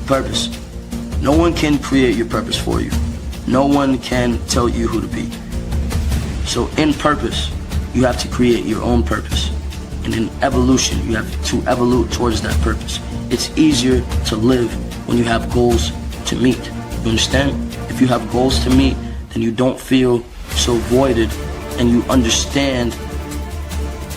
Purpose. No one can create your purpose for you. No one can tell you who to be. So in purpose, you have to create your own purpose. And in evolution, you have to evolve towards that purpose. It's easier to live when you have goals to meet. You understand? If you have goals to meet, then you don't feel so voided, and you understand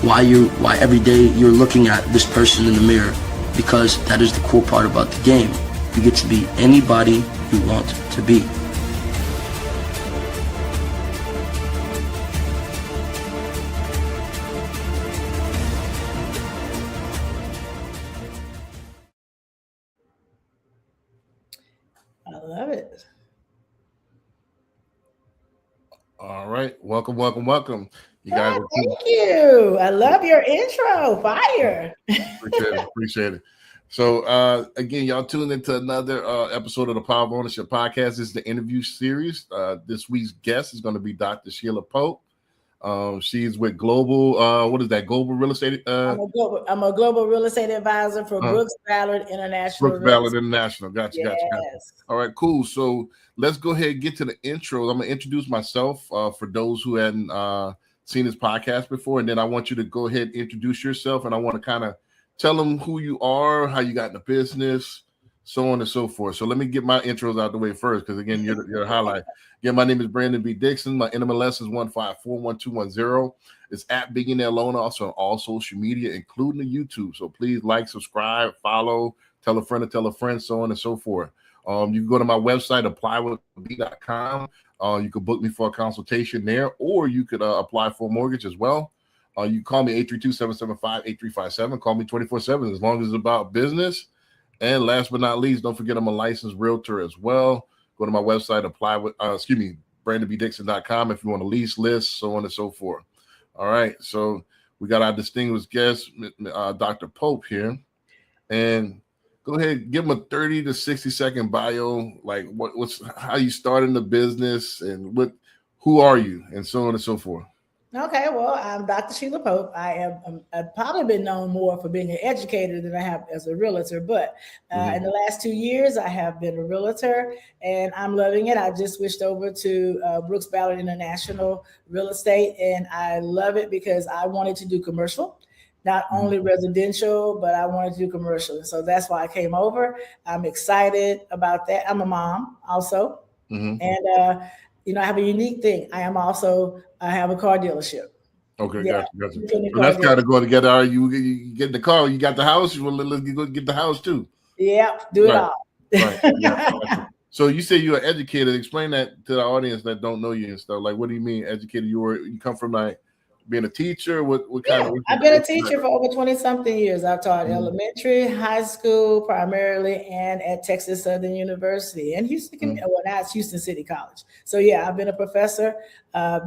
why every day you're looking at this person in the mirror, because that is the cool part about the game. You get to be anybody you want to be. I love it. All right. Welcome. You guys. Thank you. I love your intro. Fire. Appreciate it. So again, y'all tuned into another episode of the Power of Ownership Podcast. This is the interview series. This week's guest is going to be Dr. Shelia Pope. She's with Global, Global Real Estate. I'm a global real estate advisor for Brooks Ballard International. Gotcha. All right, cool. So let's go ahead and get to the intro. I'm going to introduce myself for those who hadn't seen this podcast before, and then I want you to go ahead and introduce yourself, and I want to kind of tell them who you are, how you got in the business, so on and so forth. So let me get my intros out the way first, because again, you're a highlight. Again, my name is Brandon B. Dixon. My NMLS is 1541210. It's at Billionaire Loan, also on all social media, including the YouTube. So please like, subscribe, follow, tell a friend to tell a friend, so on and so forth. You can go to my website, applywithb.com. You can book me for a consultation there, or you could apply for a mortgage as well. You can call me 832-775-8357. Call me 24/7 as long as it's about business. And last but not least, don't forget I'm a licensed realtor as well. Go to my website, BrandonBDixon.com if you want to lease, list, so on and so forth. All right, so we got our distinguished guest, Dr. Pope here. And go ahead, give him a 30 to 60 second bio, like what's how you started in the business and who are you, and so on and so forth. Okay, well, I'm Dr. Shelia Pope. I've probably been known more for being an educator than I have as a realtor, but in the last 2 years, I have been a realtor, and I'm loving it. I just switched over to Brooks Ballard International Real Estate, and I love it because I wanted to do commercial, not only residential, but I wanted to do commercial. So that's why I came over. I'm excited about that. I'm a mom also, and I have a unique thing. I have a car dealership. Okay, gotcha. So that's got to go together. Are you get in the car? You got the house. You want to go get the house too? Yeah, do it all. Right. Yeah, gotcha. So you say you're an educator. Explain that to the audience that don't know you and stuff. Like, what do you mean educator? You come from like being a teacher? What kind of? I've been a teacher for over 20-something years. I've taught elementary, high school primarily, and at Texas Southern University and Houston. Well, now it's Houston City College. So yeah, I've been a professor.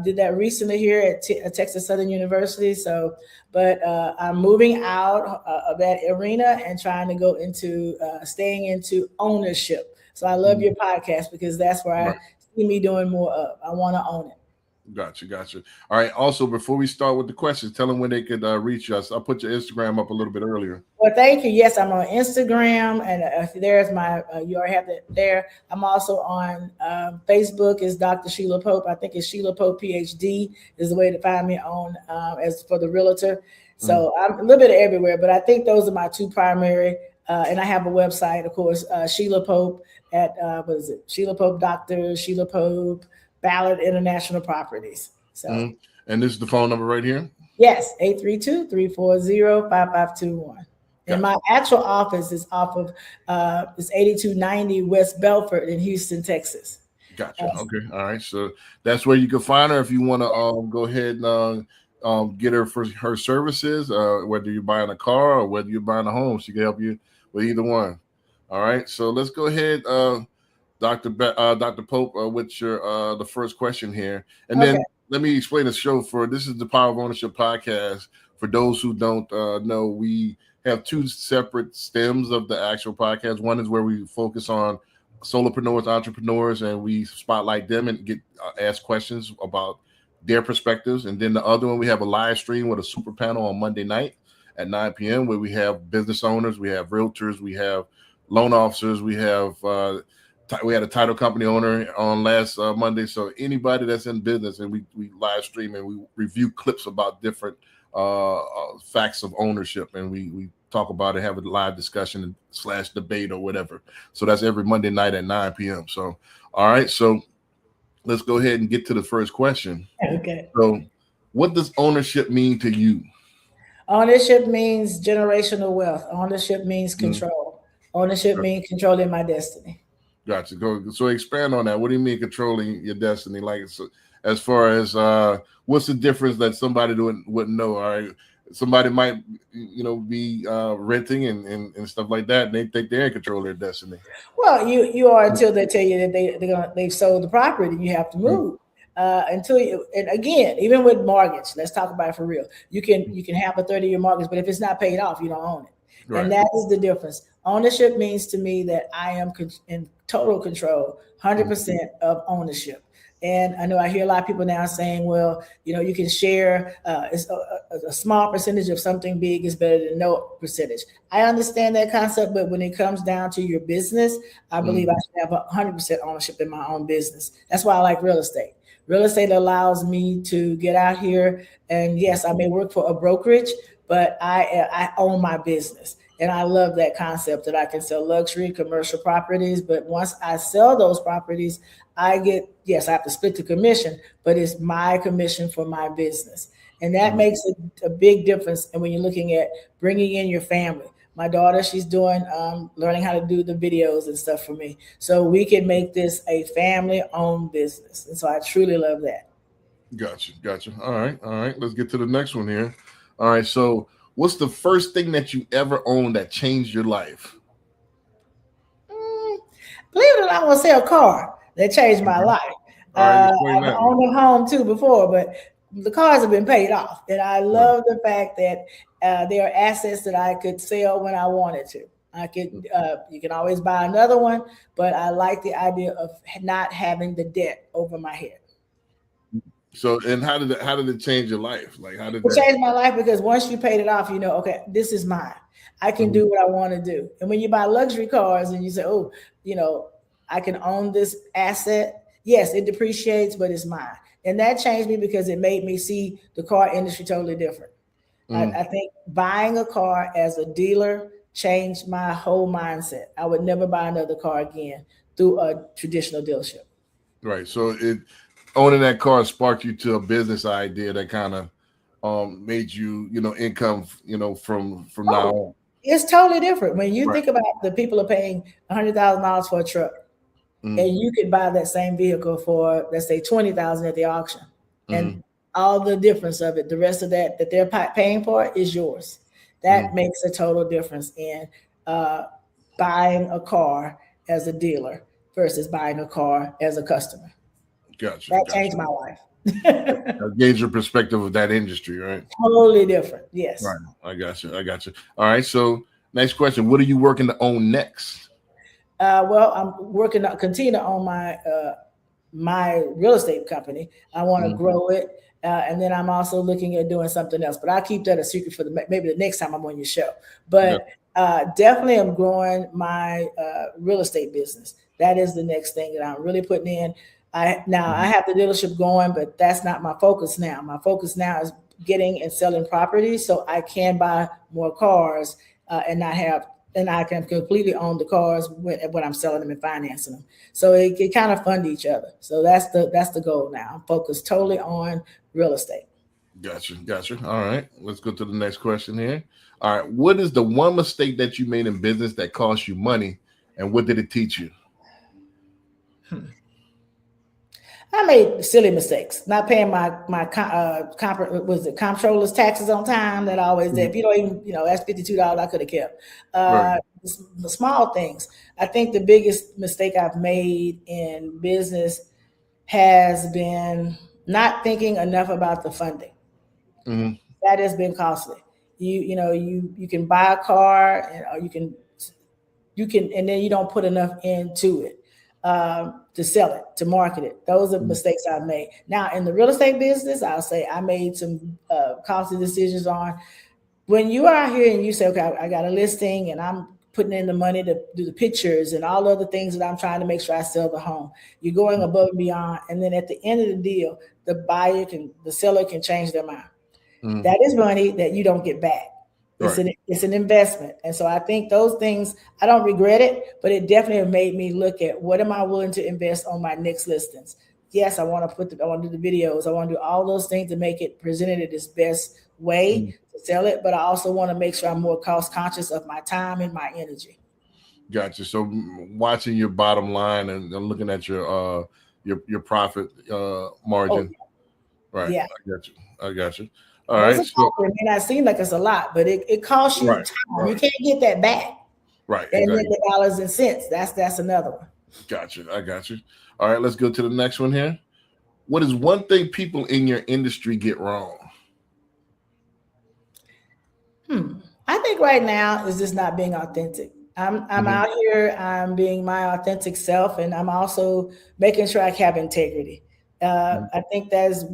Did that recently here at Texas Southern University. So, but I'm moving out of that arena and trying to go into staying into ownership. So I love your podcast because that's where I see me doing more of. I want to own it. Gotcha. All right. Also, before we start with the questions, tell them when they could reach us. I'll put your Instagram up a little bit earlier. Well, thank you. Yes, I'm on Instagram, and there's my. You already have it there. I'm also on Facebook. Is Dr. Shelia Pope. I think it's Shelia Pope PhD is the way to find me on as for the realtor. So I'm a little bit everywhere, but I think those are my two primary. And I have a website, of course, Shelia Pope at what is it? Shelia Pope Dr. Shelia Pope. Ballard International Properties. So, and this is the phone number right here? Yes, 832-340-5521. And my actual office is off of it's 8290 West Belford in Houston, Texas. Gotcha. Okay. All right. So that's where you can find her if you want to go ahead and get her for her services, whether you're buying a car or whether you're buying a home. She can help you with either one. All right. So let's go ahead. Dr. Pope, with your the first question here, and then let me explain the show. This is the Power of Ownership podcast. For those who don't know, we have two separate stems of the actual podcast. One is where we focus on solopreneurs, entrepreneurs, and we spotlight them and get ask questions about their perspectives. And then the other one, we have a live stream with a super panel on Monday night at 9 p.m. where we have business owners, we have realtors, we have loan officers. We have we had a title company owner on last Monday. So anybody that's in business, and we live stream and we review clips about different facts of ownership, and we talk about it, have a live discussion / debate or whatever. So that's every Monday night at 9 p.m. So, all right. So let's go ahead and get to the first question. Okay. So what does ownership mean to you? Ownership means generational wealth. Ownership means control. Ownership means controlling my destiny. Gotcha. So expand on that. What do you mean controlling your destiny? Like, so, as far as what's the difference that somebody wouldn't know? All right, somebody might be renting and stuff like that, and they think they're in control of their destiny. Well, you are until they tell you that they've sold the property. You have to move. Until you, and again, even with mortgage, let's talk about it for real. You can have a 30-year mortgage, but if it's not paid off, you don't own it. Right. And that is the difference. Ownership means to me that I am in total control, 100% of ownership. And I know I hear a lot of people now saying, well, you can share it's a small percentage of something big is better than no percentage. I understand that concept, but when it comes down to your business, I believe I should have 100% ownership in my own business. That's why I like real estate. Real estate allows me to get out here, and yes, I may work for a brokerage, but I own my business. And I love that concept that I can sell luxury commercial properties. But once I sell those properties, I have to split the commission, but it's my commission for my business. And that makes a big difference. And when you're looking at bringing in your family, my daughter, she's doing learning how to do the videos and stuff for me. So we can make this a family-owned business. And so I truly love that. Gotcha. All right. Let's get to the next one here. All right. So what's the first thing that you ever owned that changed your life? Believe it or not, I'm going to say a car that changed my life. I've owned a home too before, but the cars have been paid off. And I love the fact that there are assets that I could sell when I wanted to. I could, you can always buy another one, but I like the idea of not having the debt over my head. So, and how did it change your life? Like, how did it change my life? Because once you paid it off, okay, this is mine. I can do what I want to do. And when you buy luxury cars and you say, oh, I can own this asset. Yes, it depreciates, but it's mine. And that changed me because it made me see the car industry totally different. I think buying a car as a dealer changed my whole mindset. I would never buy another car again through a traditional dealership. Right. So owning that car sparked you to a business idea that kind of made you, income, from now on. It's totally different. When you think about the people are paying $100,000 for a truck, and you could buy that same vehicle for, let's say, $20,000 at the auction, and all the difference of it, the rest of that they're paying for is yours. That makes a total difference in buying a car as a dealer versus buying a car as a customer. Gotcha. That changed my life. Gauge your perspective of that industry, right? Totally different. Yes. Right. I got you. All right. So next question: what are you working to own next? Well, I'm working to continue to own my real estate company. I want to grow it. And then I'm also looking at doing something else, but I'll keep that a secret for maybe the next time I'm on your show. But definitely I'm growing my real estate business. That is the next thing that I'm really putting in. I have the dealership going, but that's not my focus now. My focus now is getting and selling properties so I can buy more cars and I can completely own the cars when I'm selling them and financing them. So it kind of fund each other. So that's the goal now. I'm focused totally on real estate. Gotcha. All right. Let's go to the next question here. All right. What is the one mistake that you made in business that cost you money, and what did it teach you? I made silly mistakes, not paying my comptroller's taxes on time. That always did. If you don't even, that's $52 I could have kept. The small things. I think the biggest mistake I've made in business has been not thinking enough about the funding. That has been costly. You can buy a car and you can, and then you don't put enough into it. To sell it, to market it. Those are mistakes I've made. Now, in the real estate business, I'll say I made some costly decisions on when you are out here and you say, okay, I got a listing and I'm putting in the money to do the pictures and all other things that I'm trying to make sure I sell the home. You're going above and beyond. And then at the end of the deal, the seller can change their mind. Mm-hmm. That is money that you don't get back. It's an investment. And so I think those things, I don't regret it, but it definitely made me look at what am I willing to invest on my next listings. Yes, I want to do the videos. I want to do all those things to make it presented in its best way to sell it. But I also want to make sure I'm more cost conscious of my time and my energy. Gotcha. So watching your bottom line and looking at your profit margin. Right. Yeah. I got you. All right. So, it may not seem like it's a lot, but it costs you time. Right. You can't get that back. Right. And then the dollars and cents. That's another one. Gotcha. I got you. All right, let's go to the next one here. What is one thing people in your industry get wrong? I think right now is just not being authentic. I'm out here, I'm being my authentic self, and I'm also making sure I have integrity. I think that's,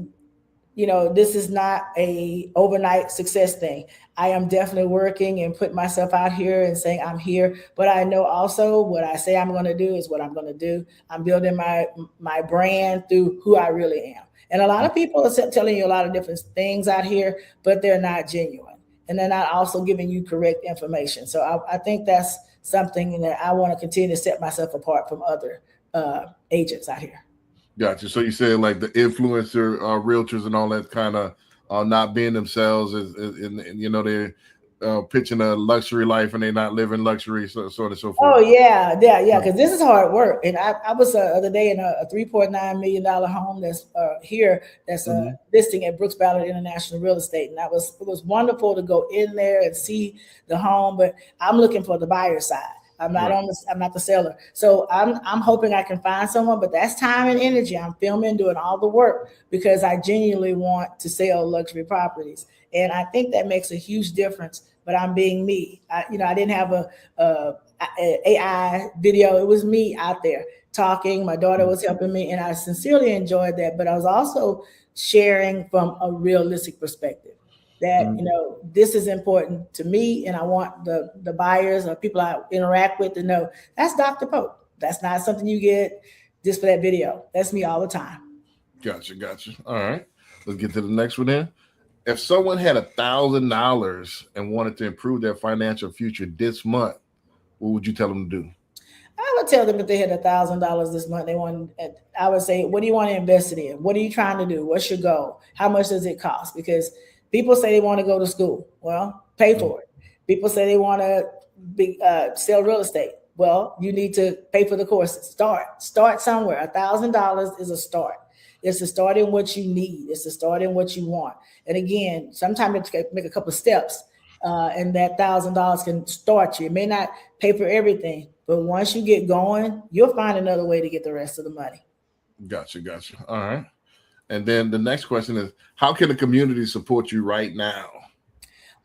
this is not a overnight success thing. I am definitely working and putting myself out here and saying I'm here, but I know also what I say I'm going to do is what I'm going to do. I'm building my brand through who I really am. And a lot of people are telling you a lot of different things out here, but they're not genuine. And they're not also giving you correct information. So I think that's something that I want to continue to set myself apart from other agents out here. Gotcha. So you said like the influencer realtors and all that kind of not being themselves, they're pitching a luxury life and they're not living luxury, so on and so forth. Oh yeah. Because this is hard work. And I was the other day in a $3.9 million home that's here that's listing at Brooks Ballard International Real Estate, and it was wonderful to go in there and see the home. But I'm looking for the buyer side. I'm not I'm not the seller. So I'm hoping I can find someone, but that's time and energy. I'm filming, doing all the work because I genuinely want to sell luxury properties. And I think that makes a huge difference, but I'm being me. I didn't have a AI video. It was me out there talking. My daughter was helping me, and I sincerely enjoyed that. But I was also sharing from a realistic perspective. That, this is important to me, and I want the buyers or people I interact with to know that's Dr. Pope. That's not something you get just for that video. That's me all the time. Gotcha. All right. Let's get to the next one then. If someone had $1,000 and wanted to improve their financial future this month, what would you tell them to do? I would tell them if they had $1,000 this month, I would say, what do you want to invest it in? What are you trying to do? What's your goal? How much does it cost? Because people say they want to go to school. Well, pay for it. People say they want to sell real estate. Well, you need to pay for the courses. Start somewhere. $1,000 is a start. It's to start in what you need. It's to start in what you want. And again, sometimes you make a couple of steps, and that $1,000 can start you. It may not pay for everything, but once you get going, you'll find another way to get the rest of the money. Gotcha. All right. And then the next question is, how can the community support you right now?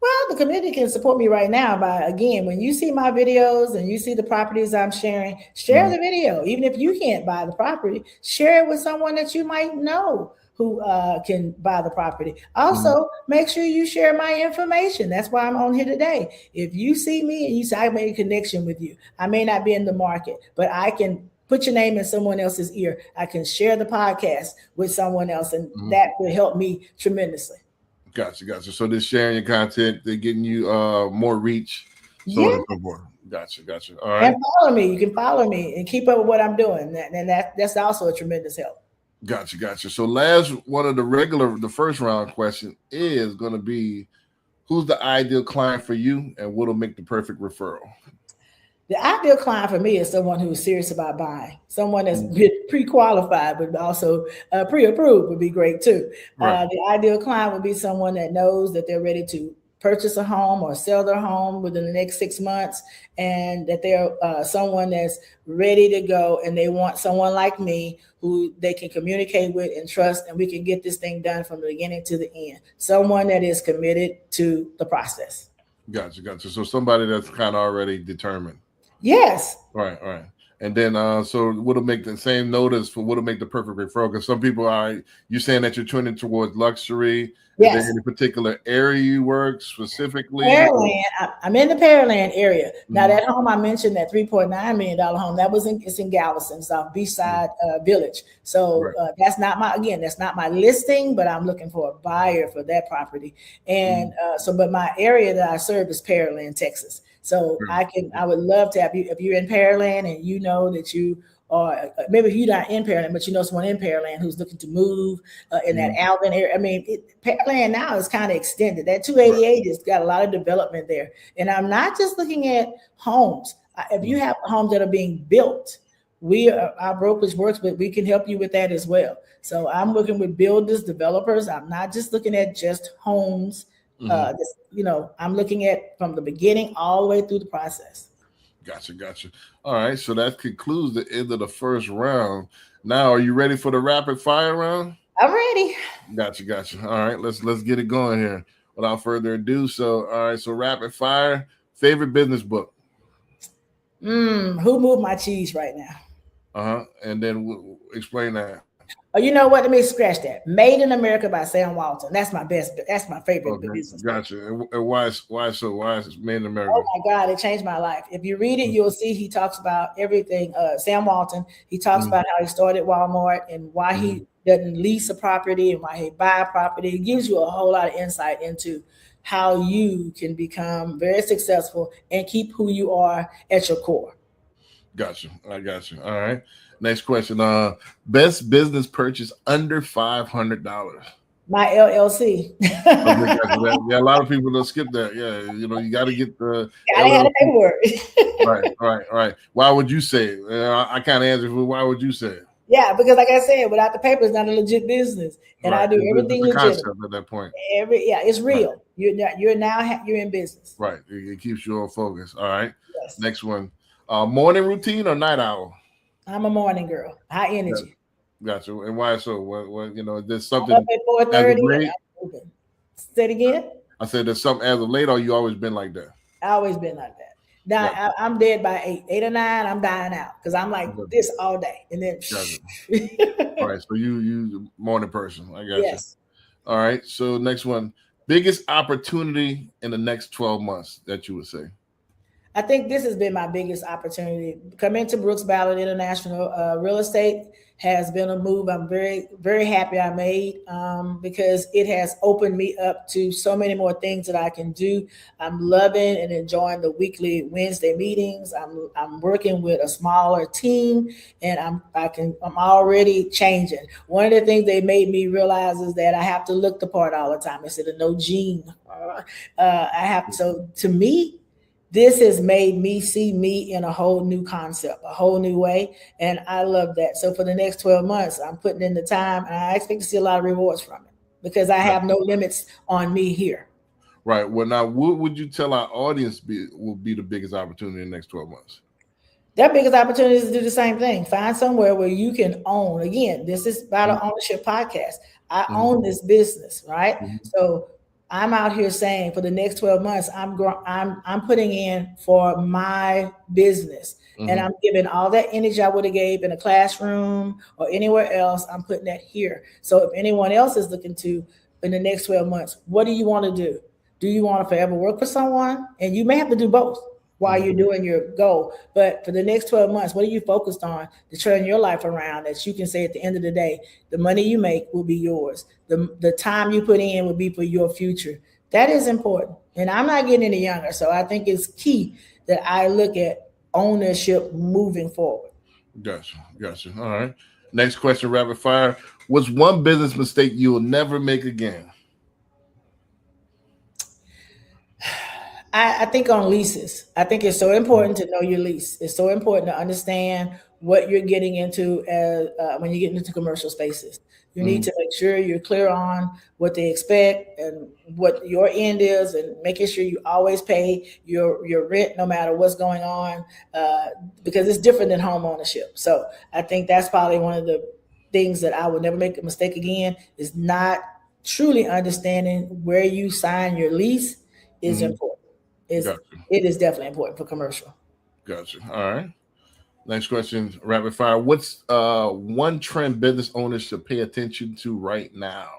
Well, the community can support me right now by, again, when you see my videos and you see the properties I'm sharing, share the video. Even if you can't buy the property, share it with someone that you might know who can buy the property. Also, make sure you share my information. That's why I'm on here today. If you see me and you say I made a connection with you, I may not be in the market, but I can put your name in someone else's ear. I can share the podcast with someone else, and that will help me tremendously. Gotcha. So this sharing your content, they're getting you more reach. So Gotcha. All right. And follow me. You can follow me and keep up with what I'm doing. And that's also a tremendous help. Gotcha. So last one of the first round question is going to be, who's the ideal client for you and what'll make the perfect referral? The ideal client for me is someone who is serious about buying, someone that's pre-qualified, but also pre-approved would be great too. Right. The ideal client would be someone that knows that they're ready to purchase a home or sell their home within the next 6 months, and that they're someone that's ready to go, and they want someone like me who they can communicate with and trust, and we can get this thing done from the beginning to the end. Someone that is committed to the process. Gotcha. So somebody that's kind of already determined. Yes. Right. And then, so what'll make the same notice for what'll make the perfect referral? Because some people you're saying that you're trending towards luxury, Yes. Is there any particular area you work specifically? Pearland. I'm in the Pearland area. Now that home I mentioned, that $3.9 million home, it's in Galveston, South Beachside Village. So that's not my listing, but I'm looking for a buyer for that property. And but my area that I serve is Pearland, Texas. So I would love to have you, if you're in Pearland and you know that you, or maybe if you're not in Pearland, but you know someone in Pearland who's looking to move in that Alvin area. I mean, Pearland now is kind of extended. That 288 has got a lot of development there. And I'm not just looking at homes. If you have homes that are being built, our brokerage works, but we can help you with that as well. So I'm looking with builders, developers. I'm not just looking at just homes. I'm looking at from the beginning all the way through the process. Gotcha. All right, so that concludes the end of the first round. Now, are you ready for the rapid fire round? I'm ready. Gotcha. All right, let's get it going here. Without further ado, so rapid fire. Favorite business book? Who Moved My Cheese right now? And then explain that. Oh, you know what? Let me scratch that. Made in America by Sam Walton. That's my favorite business. Gotcha. And why is it Made in America? Oh my God, it changed my life. If you read it, you'll see he talks about everything. Sam Walton, he talks about how he started Walmart and why he doesn't lease a property and why he buy a property. It gives you a whole lot of insight into how you can become very successful and keep who you are at your core. Gotcha. I got you. All right. Next question. Best business purchase under $500. My LLC. A lot of people don't skip that. Yeah, you got to get the. Gotta have the paperwork. Right. Why would you say it? I kind of answered for why would you say it? Yeah, because like I said, without the paper, it's not a legit business, and I do everything legit. At that point, it's real. Right. You're in business. Right. It keeps you on focus. All right. Yes. Next one. Morning routine or night owl? I'm a morning girl. High energy. Gotcha. And why so? What there's something. I'm up at 4:30. Say it again. I said there's something as of late, or you always been like that? I always been like that. Now I'm dead by 8 or 9. I'm dying out because I'm like this all day, and then. All right, so you morning person. I got you. All right, so next one, biggest opportunity in the next 12 months that you would say. I think this has been my biggest opportunity. Coming to Brooks Ballard International Real Estate has been a move I'm very, very happy I made because it has opened me up to so many more things that I can do. I'm loving and enjoying the weekly Wednesday meetings. I'm working with a smaller team, and I'm already changing. One of the things they made me realize is that I have to look the part all the time instead of no gene. So to me, this has made me see me in a whole new concept, a whole new way. And I love that. So for the next 12 months, I'm putting in the time, and I expect to see a lot of rewards from it because I have no limits on me here. Right. Well, now, what would you tell our audience will be the biggest opportunity in the next 12 months? Their biggest opportunity is to do the same thing. Find somewhere where you can own. Again, this is about an ownership podcast. I own this business, right? So I'm out here saying for the next 12 months, I'm putting in for my business, and I'm giving all that energy I would have gave in a classroom or anywhere else. I'm putting that here. So if anyone else is looking to in the next 12 months, what do you want to do? Do you want to forever work for someone? And you may have to do both while you're doing your goal. But for the next 12 months, what are you focused on to turn your life around that you can say at the end of the day, the money you make will be yours. The time you put in will be for your future. That is important. And I'm not getting any younger. So I think it's key that I look at ownership moving forward. Gotcha. All right. Next question, rapid fire. What's one business mistake you will never make again? I think on leases. I think it's so important to know your lease. It's so important to understand what you're getting into when you get into commercial spaces. You need to make sure you're clear on what they expect and what your end is, and making sure you always pay your rent no matter what's going on, because it's different than home ownership. So I think that's probably one of the things that I would never make a mistake again, is not truly understanding where you sign your lease is important. It is definitely important for commercial. Gotcha. All right. Next question, rapid fire. What's one trend business owners should pay attention to right now?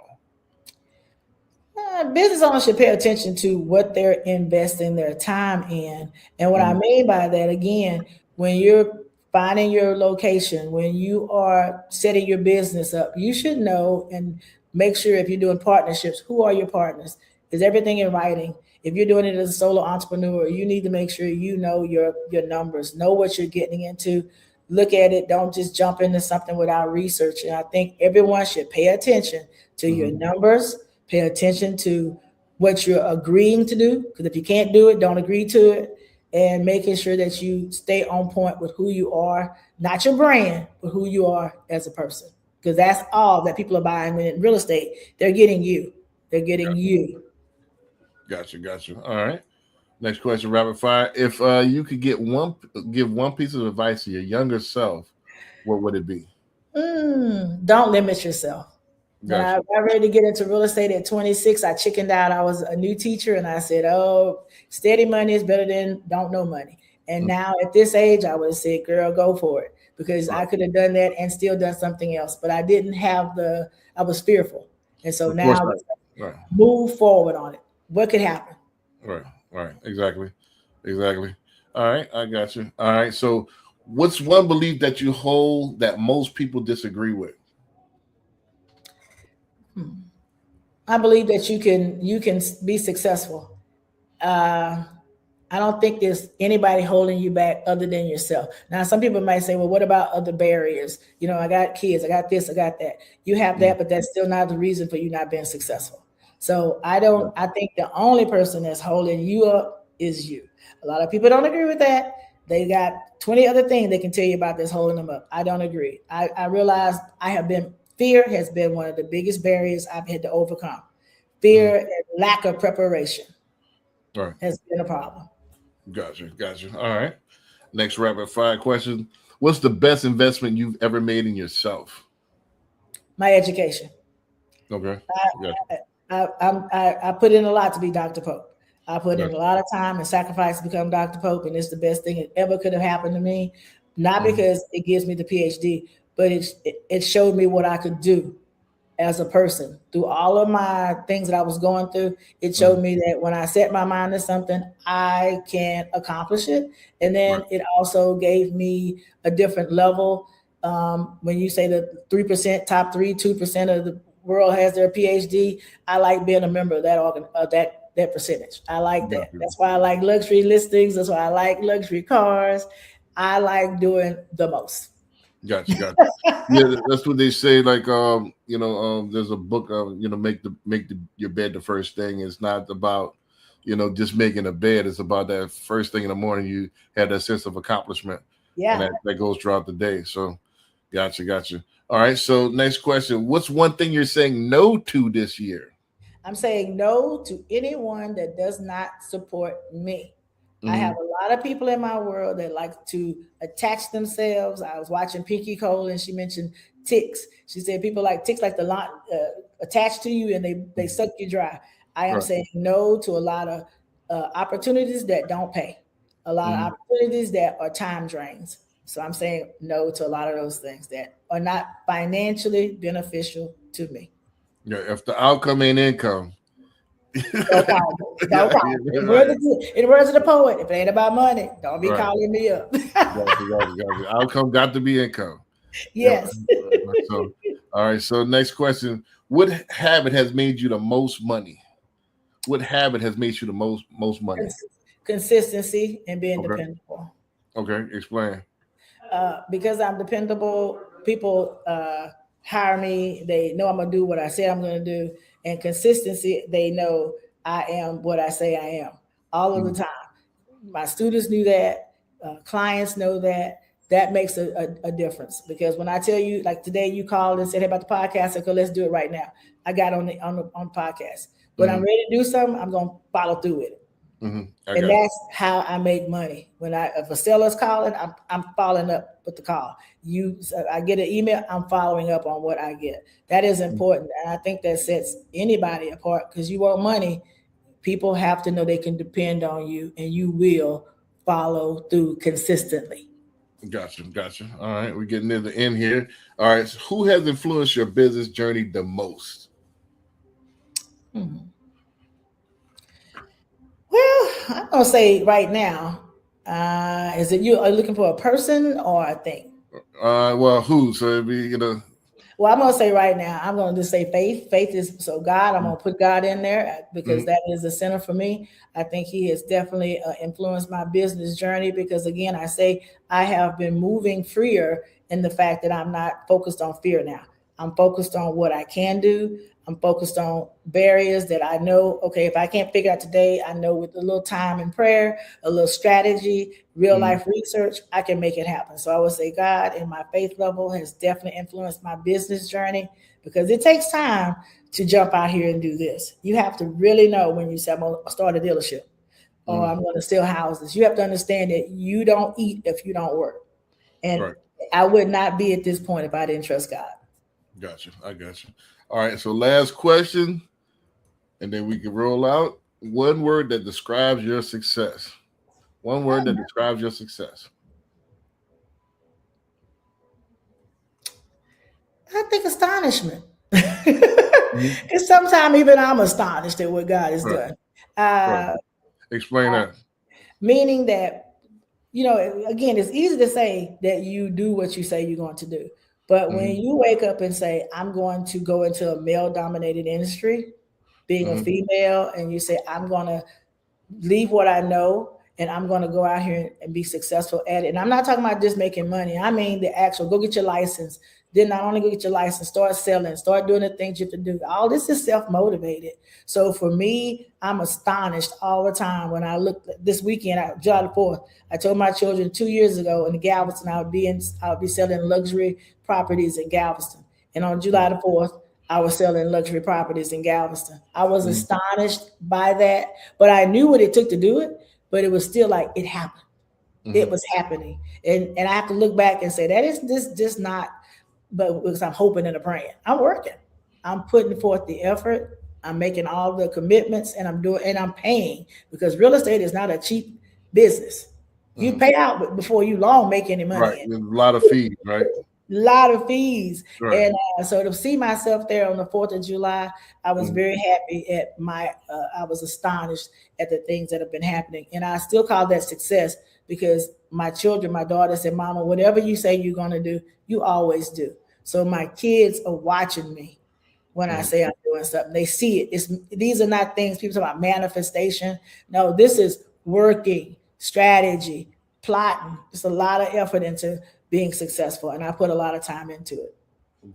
Business owners should pay attention to what they're investing their time in. And what I mean by that, again, when you're finding your location, when you are setting your business up, you should know and make sure if you're doing partnerships, who are your partners? Is everything in writing? If you're doing it as a solo entrepreneur, you need to make sure you know your numbers, know what you're getting into, look at it. Don't just jump into something without research. And I think everyone should pay attention to your numbers, pay attention to what you're agreeing to do. Because if you can't do it, don't agree to it. And making sure that you stay on point with who you are, not your brand, but who you are as a person. Because that's all that people are buying in real estate. They're getting you. They're getting you. Gotcha. All right. Next question, rapid fire. If you could give one piece of advice to your younger self, what would it be? Don't limit yourself. Gotcha. When I ready to get into real estate at 26, I chickened out. I was a new teacher and I said, oh, steady money is better than don't know money. And now at this age, I would have said, girl, go for it. Because I could have done that and still done something else. But I didn't have I was fearful. And so now move forward on it. What could happen? Right. Exactly. All right. I got you. All right. So what's one belief that you hold that most people disagree with? I believe that you can be successful. I don't think there's anybody holding you back other than yourself. Now, some people might say, well, what about other barriers? You know, I got kids, I got this, I got that. You have that, but that's still not the reason for you not being successful. So I think the only person that's holding you up is you. A lot of people don't agree with that. They got 20 other things they can tell you about that's holding them up. I don't agree. I realize fear has been one of the biggest barriers I've had to overcome. Fear and lack of preparation has been a problem. Gotcha. All right. Next rapid fire question. What's the best investment you've ever made in yourself? My education. Okay. I put in a lot to be Dr. Pope. I put in a lot of time and sacrifice to become Dr. Pope, and it's the best thing that ever could have happened to me. Not because it gives me the PhD, but it showed me what I could do as a person. Through all of my things that I was going through, it showed me that when I set my mind to something, I can accomplish it. And then it also gave me a different level. When you say the 3%, top 2% of the world has their PhD, I like being a member of that percentage. I like that. That's why I like luxury listings. That's why I like luxury cars. I like doing the most. Gotcha. Yeah, that's what they say. Like, there's a book of, make your bed the first thing. It's not about, just making a bed. It's about that first thing in the morning. You have that sense of accomplishment. Yeah. And that goes throughout the day. So, gotcha. All right. So, next question. What's one thing you're saying no to this year? I'm saying no to anyone that does not support me. I have a lot of people in my world that like to attach themselves. I was watching Pinky Cole and she mentioned ticks. She said people like ticks like the attached to you and they suck you dry. I am saying no to a lot of opportunities that don't pay, a lot of opportunities that are time drains. So I'm saying no to a lot of those things that are not financially beneficial to me. Yeah, if the outcome ain't income. Don't call me. In the words of the poet, if it ain't about money, don't be calling me up. Gotcha. Outcome got to be income. Yes. So, all right. So next question. What habit has made you the most money? What habit has made you the most money? Consistency and being dependable. Okay. Explain. Because I'm dependable, people hire me. They know I'm going to do what I say I'm going to do. And consistency, they know I am what I say I am all of the time. My students knew that. Clients know that. That makes a difference. Because when I tell you, like today you called and said, hey, about the podcast, I said, let's do it right now. I got on the podcast. When I'm ready to do something, I'm going to follow through with it. And that's how I make money. If a seller's calling, I'm following up with the call. I get an email, I'm following up on what I get. That is important. And I think that sets anybody apart because you want money. People have to know they can depend on you and you will follow through consistently. Gotcha. All right. We're getting near the end here. All right. So who has influenced your business journey the most? gonna say right now, is it you are you looking for a person or a thing? Well, who? So it'd be Well, I'm gonna say right now, I'm gonna just say faith. Faith is so God. I'm gonna put God in there because that is the center for me. I think He has definitely influenced my business journey because, again, I say I have been moving freer in the fact that I'm not focused on fear now. I'm focused on what I can do. I'm focused on barriers that I know, okay, if I can't figure out today, I know with a little time and prayer, a little strategy, real life research, I can make it happen. So I would say God and my faith level has definitely influenced my business journey because it takes time to jump out here and do this. You have to really know when you say, I'm going to start a dealership or I'm going to sell houses. You have to understand that you don't eat if you don't work. And I would not be at this point if I didn't trust God. Gotcha. I got you. All right. So last question, and then we can roll out. One word that describes your success. One word that describes your success. I think astonishment. Because sometimes even I'm astonished at what God has done. Explain that. Meaning that, again, it's easy to say that you do what you say you're going to do. But when you wake up and say, I'm going to go into a male-dominated industry, being a female, and you say, I'm going to leave what I know and I'm going to go out here and be successful at it. And I'm not talking about just making money. I mean the actual go get your license. Then not only go get your license, start selling, start doing the things you have to do. All this is self-motivated. So for me, I'm astonished all the time when I look this weekend, July the 4th, I told my children 2 years ago in Galveston, I would be selling luxury properties in Galveston. And on July the 4th, I was selling luxury properties in Galveston. I was astonished by that, but I knew what it took to do it, but it was still like it happened. It was happening. And I have to look back and say, that is just not, but because I'm hoping and praying. I'm working. I'm putting forth the effort. I'm making all the commitments and I'm paying because real estate is not a cheap business. You pay out before you long make any money. Right. There's a lot of fees, right? Lot of fees. Right. And so to see myself there on the 4th of July, I was very happy at I was astonished at the things that have been happening. And I still call that success because my children, my daughter said, Mama, whatever you say you're going to do, you always do. So my kids are watching me when I say I'm doing something. They see it. These are not things people talk about manifestation. No, this is working, strategy, plotting. It's a lot of effort into being successful, and I put a lot of time into it.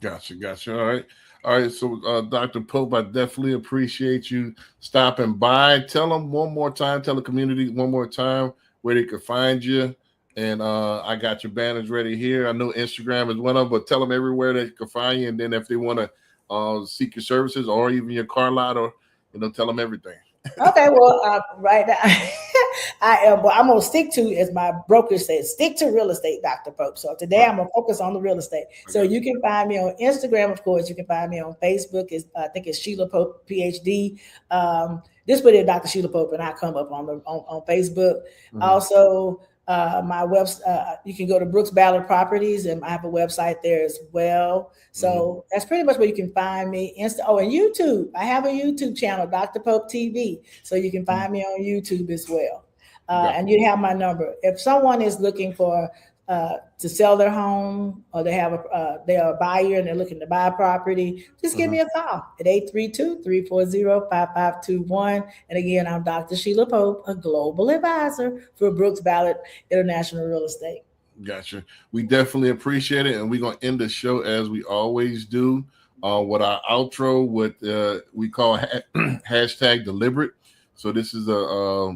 Gotcha. All right. So, Dr. Pope, I definitely appreciate you stopping by. Tell them one more time, tell the community one more time where they could find you. And I got your banners ready here. I know Instagram is one of them, but tell them everywhere they can find you. And then if they want to seek your services or even your car lot, or tell them everything. Okay, well, right now I'm gonna stick to, as my broker says, stick to real estate, Dr. Pope. So today I'm gonna focus on the real estate. So you can find me on Instagram, of course. You can find me on Facebook. I think it's Shelia Pope PhD. Just put in Dr. Shelia Pope, and I come up on Facebook. Also, my website, you can go to Brooks Ballard Properties, and I have a website there as well. So that's pretty much where you can find me. And YouTube, I have a YouTube channel, Dr. Pope TV. So you can find me on YouTube as well. And you have my number. If someone is looking for to sell their home, or they are a buyer and they're looking to buy a property, just give me a call at 832-340-5521. And again, I'm Dr. Shelia Pope, a global advisor for Brooks Ballard International Real Estate. Gotcha. We definitely appreciate it. And we're going to end the show as we always do with our outro, what we call hashtag deliberate. So this is a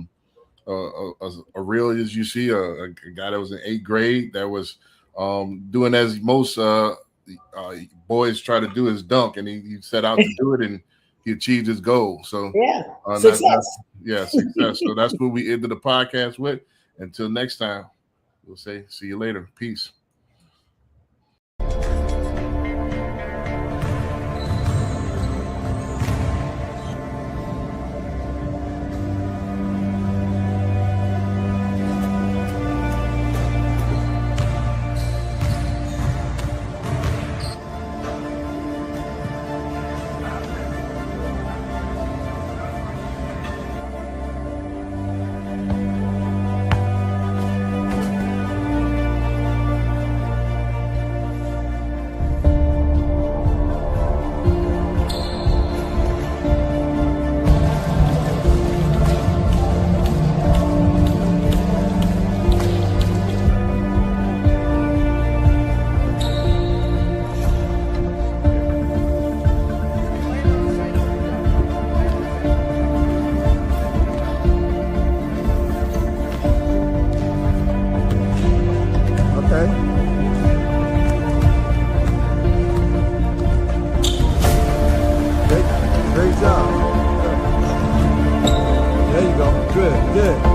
real, as you see, a guy that was in 8th grade that was doing as most boys try to do, is dunk, and he set out to do it, and he achieved his goal. So success. Success. So that's what we ended the podcast with. Until next time, we'll say see you later. Peace. Good.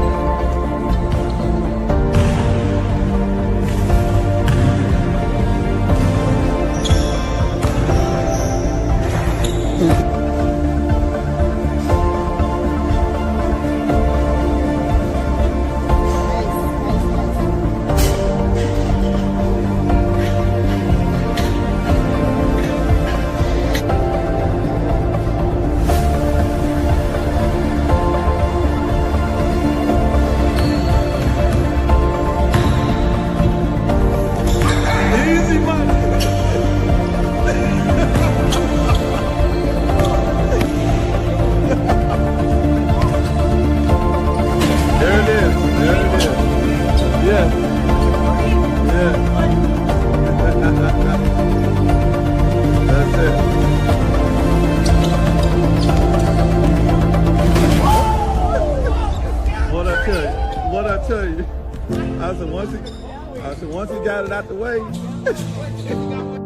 Once he got it out the way.